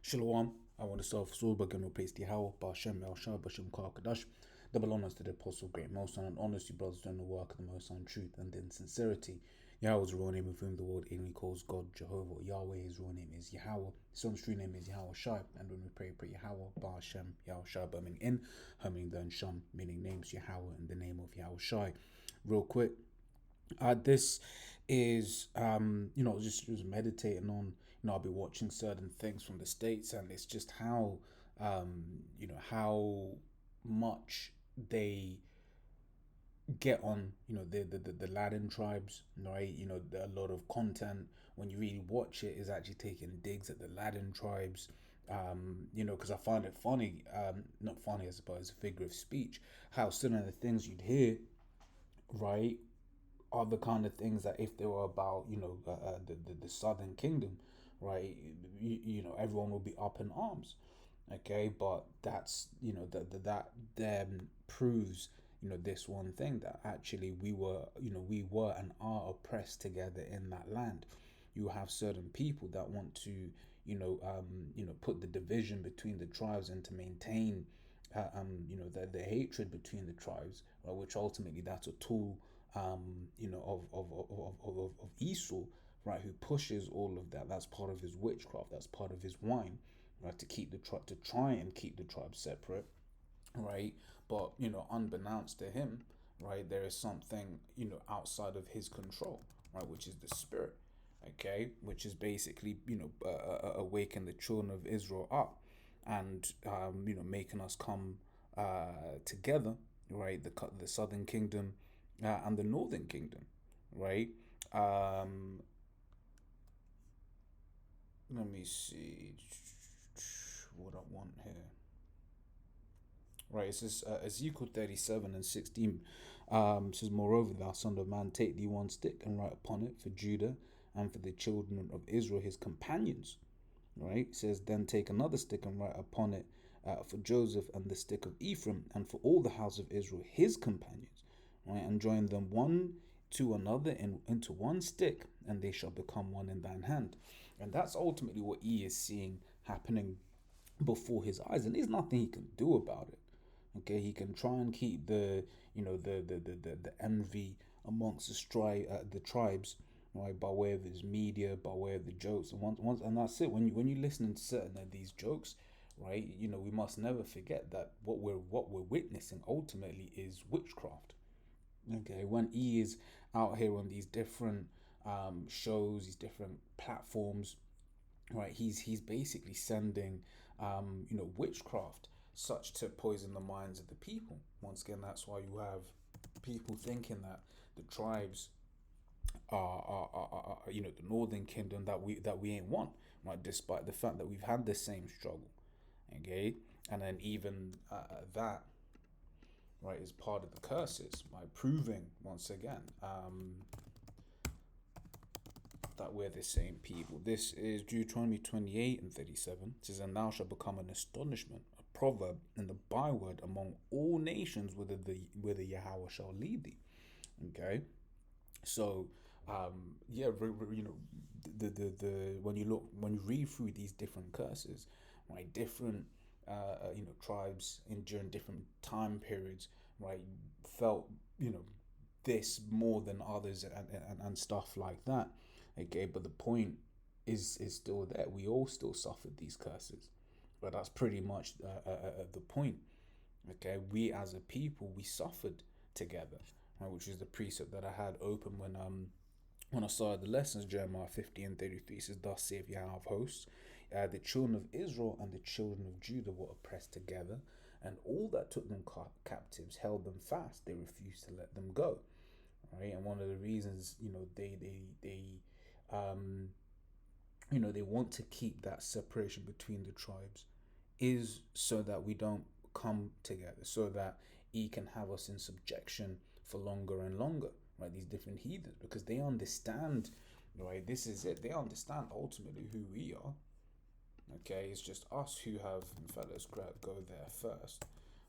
Shalom. I want to start with Sulba and replace the Yahweh, Bashem, Yahshua, Bashem, Kadash. Double honors to the Apostle, Great Most High, and honors you brothers doing the work of the Most High in truth and in sincerity. Yahweh's real name, with whom the world inly calls God, Jehovah. Yahweh, his real name is Yahweh. His son's true name is Yahweh Shai. And when we pray Yahweh, Bashem, Yahshua, meaning in, Humming then Sham, meaning names Yahweh in the name of Yahweh Shai. Real quick, this is just meditating on, I'll be watching certain things from the States, and it's just how how much they get on, the Latin tribes, right? A lot of content, when you really watch it, is actually taking digs at the Latin tribes. Because I find it funny, not funny I suppose, a figure of speech, how some of the things you'd hear, right, are the kind of things that if they were about, the Southern Kingdom, right, everyone would be up in arms. Okay, but that's, that then proves, this one thing, that actually we were and are oppressed together in that land. You have certain people that want to, put the division between the tribes and to maintain, the hatred between the tribes, right, which ultimately that's a tool, of Esau, right, who pushes all of that. That's part of his witchcraft. That's part of his wine, right, to try and keep the tribes separate, right. But unbeknownst to him, right, there is something outside of his control, right, which is the spirit, okay, which is basically awaken the children of Israel up, and making us come together, right, the southern kingdom and the northern kingdom, right. um Let me see what I want here. Right, it says Ezekiel 37 and 16 says, moreover, thou son of man, take thee one stick and write upon it for Judah and for the children of Israel, his companions. Right, it says, then take another stick and write upon it for Joseph and the stick of Ephraim, and for all the house of Israel, his companions. Right, and join them one to another into one stick, and they shall become one in thine hand. And that's ultimately what he is seeing happening before his eyes, and there's nothing he can do about it. Okay, he can try and keep the the envy amongst the tribes, right, by way of his media, by way of the jokes, and once and that's it. When you listen to certain of these jokes, right, we must never forget that what we're witnessing ultimately is witchcraft. Okay, when he is out here on these different shows, these different platforms, right, he's basically sending witchcraft such to poison the minds of the people. Once again, that's why you have people thinking that the tribes are the northern kingdom, that we ain't want, right, despite the fact that we've had the same struggle. Okay, and then even that, right, is part of the curses, by proving once again that we're the same people. This is Deuteronomy 28 and 37. It says, and thou shalt become an astonishment, a proverb, and a byword among all nations, whither Yahweh shall lead thee. Okay, so when you read through these different curses, right, different tribes during different time periods, right, felt this more than others, and stuff like that. Okay, but the point is still there. We all still suffered these curses, but that's pretty much the point. Okay, we as a people, we suffered together, right, which is the precept that I had open when I started the lessons. Jeremiah 50 and 33 says, thus saith Yahweh of hosts, the children of Israel and the children of Judah were oppressed together, and all that took them captives held them fast. They refused to let them go. Right, and one of the reasons, they want to keep that separation between the tribes is so that we don't come together, so that he can have us in subjection for longer and longer, right, these different heathens, because they understand, right, this is it, they understand ultimately who we are. Okay, it's just us who have, in fact, let's go there first,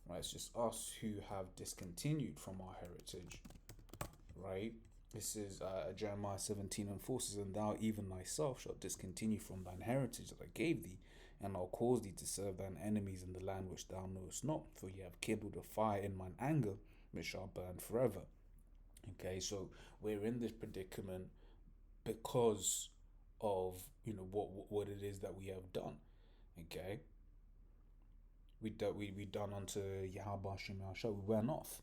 right, it's just us who have discontinued from our heritage, right. This is Jeremiah 17 and 4 says, and thou even thyself shalt discontinue from thine heritage that I gave thee, and I'll cause thee to serve thine enemies in the land which thou knowest not, for ye have kindled a fire in mine anger, which shall burn forever. Okay, so we're in this predicament because of what it is that we have done. Okay, we done unto Yahweh Shem Yahshua. We went off.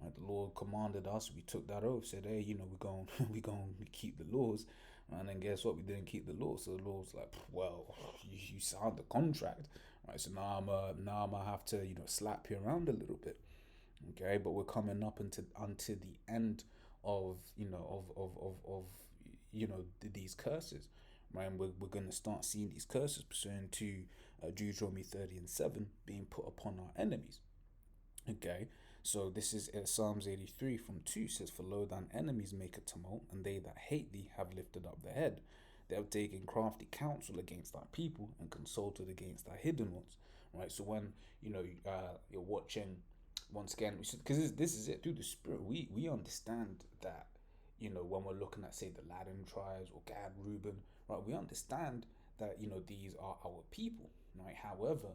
Right, the Lord commanded us. We took that oath. Said, hey, we're going we keep the laws. And then guess what? We didn't keep the law. So the Lord's like, well, you signed the contract, right? So now I'm gonna have to slap you around a little bit. Okay, but we're coming up unto the end of these curses, right? And we're gonna start seeing these curses pursuant to Deuteronomy 30:7 being put upon our enemies. Okay, so this is Psalms 83 from 2 says, for lo, thine enemies make a tumult, and they that hate thee have lifted up their head. They have taken crafty counsel against thy people and consulted against thy hidden ones. Right, so when you're watching, once again, because this is it, through the Spirit, we understand that when we're looking at, say, the Latin tribes or Gad, Reuben, right, we understand that these are our people, right? However,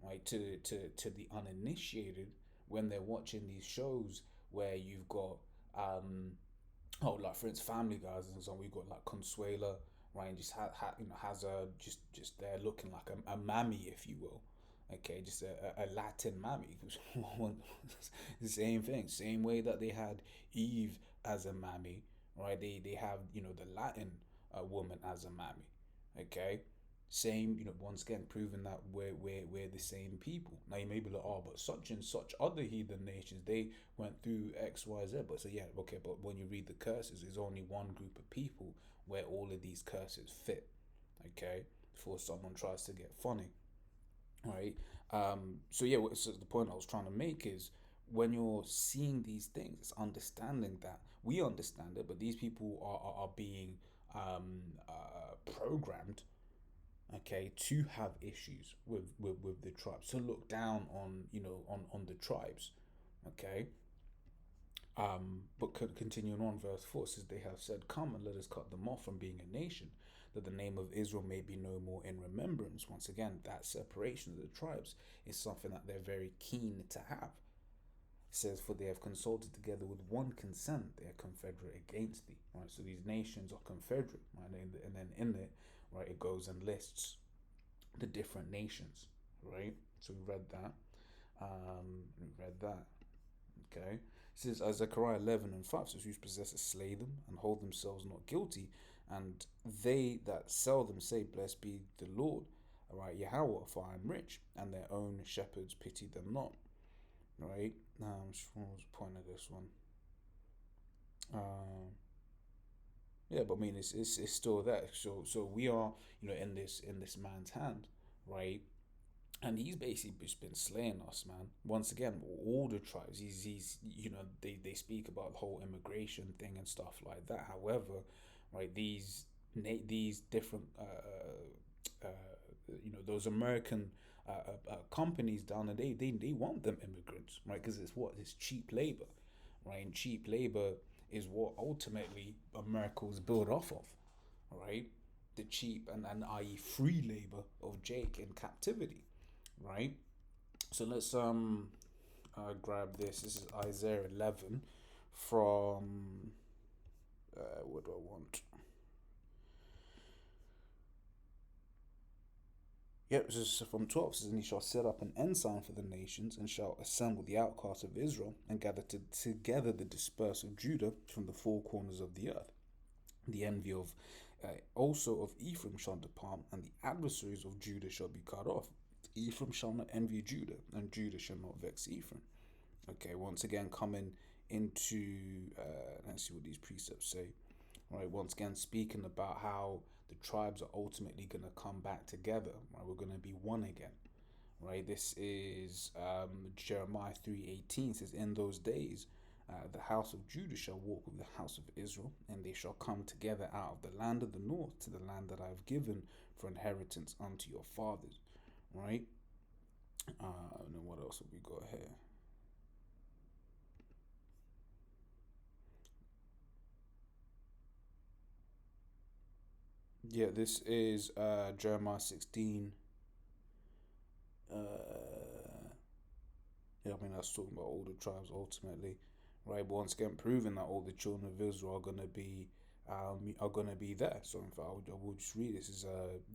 right, to the uninitiated, when they're watching these shows where you've got like for instance Family Guys and so on, we've got like Consuela, right, and just has a just there looking like a mammy, if you will. Okay, just a Latin mammy. The same thing, same way that they had Eve as a mammy, right? They have the Latin woman as a mammy. Okay, same, once again, proving that we're the same people. Now you may be like, oh, but such and such other heathen nations, they went through X, Y, Z. But so yeah, okay, but when you read the curses, there's only one group of people where all of these curses fit. Okay, before someone tries to get funny, right? So yeah, so the point I was trying to make is when you're seeing these things, it's understanding that we understand it, but these people are being programmed, okay, to have issues with the tribes, to look down on on the tribes, okay. But continuing on, verse 4 says, they have said, come and let us cut them off from being a nation, that the name of Israel may be no more in remembrance. Once again, that separation of the tribes is something that they're very keen to have. It says, for they have consulted together with one consent, they are confederate against thee. Right, so these nations are confederate, right? And then in it, right, it goes and lists the different nations, right? So we read that. Okay. It says Zechariah 11:5 says, whose possessors slay them and hold themselves not guilty, and they that sell them say, blessed be the Lord, right, Yahweh, for I am rich, and their own shepherds pity them not. Right? What was the point of this one? Yeah, but I mean, it's still there. So we are in this man's hand, right? And he's basically just been slaying us, man. Once again, all the tribes. He's they speak about the whole immigration thing and stuff like that. However, right, these different those American companies down there, they want them immigrants, right? Because it's cheap labor, right? And cheap labor is what ultimately America was built off of, right? The cheap and i.e. free labor of Jake in captivity, right? So let's grab this. This is Isaiah 11 from what do I want? Yep, this is from 12. It says, and he shall set up an ensign for the nations, and shall assemble the outcasts of Israel, and gather together the dispersed of Judah from the four corners of the earth. The envy of also of Ephraim shall depart, and the adversaries of Judah shall be cut off. Ephraim shall not envy Judah, and Judah shall not vex Ephraim. Okay, once again, coming into, let's see what these precepts say. Right, once again, speaking about how the tribes are ultimately going to come back together. Right, we're going to be one again. Right, this is Jeremiah 3:18 says, in those days, the house of Judah shall walk with the house of Israel, and they shall come together out of the land of the north to the land that I have given for inheritance unto your fathers. Right? And then what else have we got here? Yeah, this is Jeremiah 16. Yeah, I mean that's talking about all the tribes ultimately, right? But once again, proving that all the children of Israel are gonna be there. So in fact, I will just read this. Is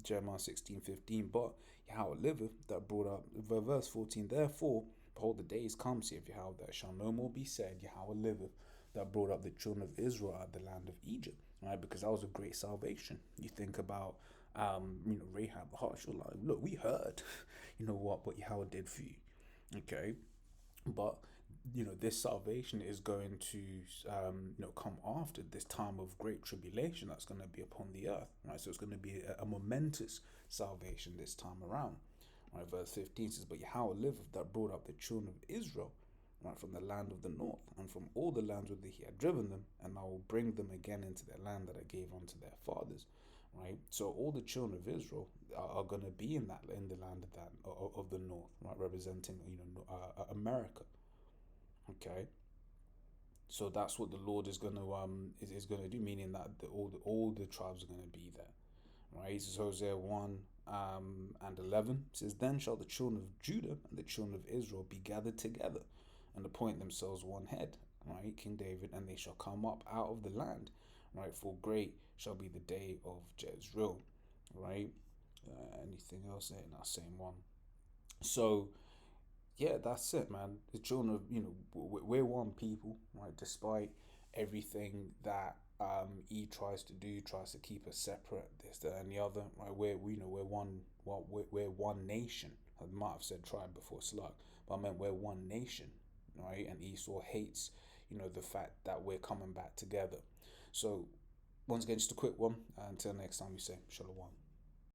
Jeremiah 16:15. But Yahweh liveth, that brought up verse 14. Therefore, behold, the days come, saith Yahweh, that shall no more be said, Yahweh liveth, that brought up the children of Israel out of the land of Egypt, right? Because that was a great salvation. You think about, Rahab the harsh. You're like, look, we heard, what Yahweh did for you, okay? But this salvation is going to come after this time of great tribulation that's going to be upon the earth, right? So it's going to be a momentous salvation this time around, right? Verse 15 says, but Yahweh liveth, that brought up the children of Israel, right, from the land of the north and from all the lands whither he had driven them, and I will bring them again into their land that I gave unto their fathers, right? So all the children of Israel are going to be in the land of the north, right, representing America. Okay, so that's what the Lord is going to is going to do, meaning that all the tribes are going to be there, right? This is Hosea 1 and 11. It says, then shall the children of Judah and the children of Israel be gathered together, and appoint themselves one head, right, King David, and they shall come up out of the land, right? For great shall be the day of Jezreel, right? Anything else in that same one? So yeah, that's it, man. The children of we're one people, right? Despite everything that he tries to do, tries to keep us separate, this, that, and the other, right? We're one. Well, we're one nation. I might have said tribe before slug, but I meant we're one nation, right? And Esau hates, the fact that we're coming back together. So once again, just a quick one. Until next time, we say shalom.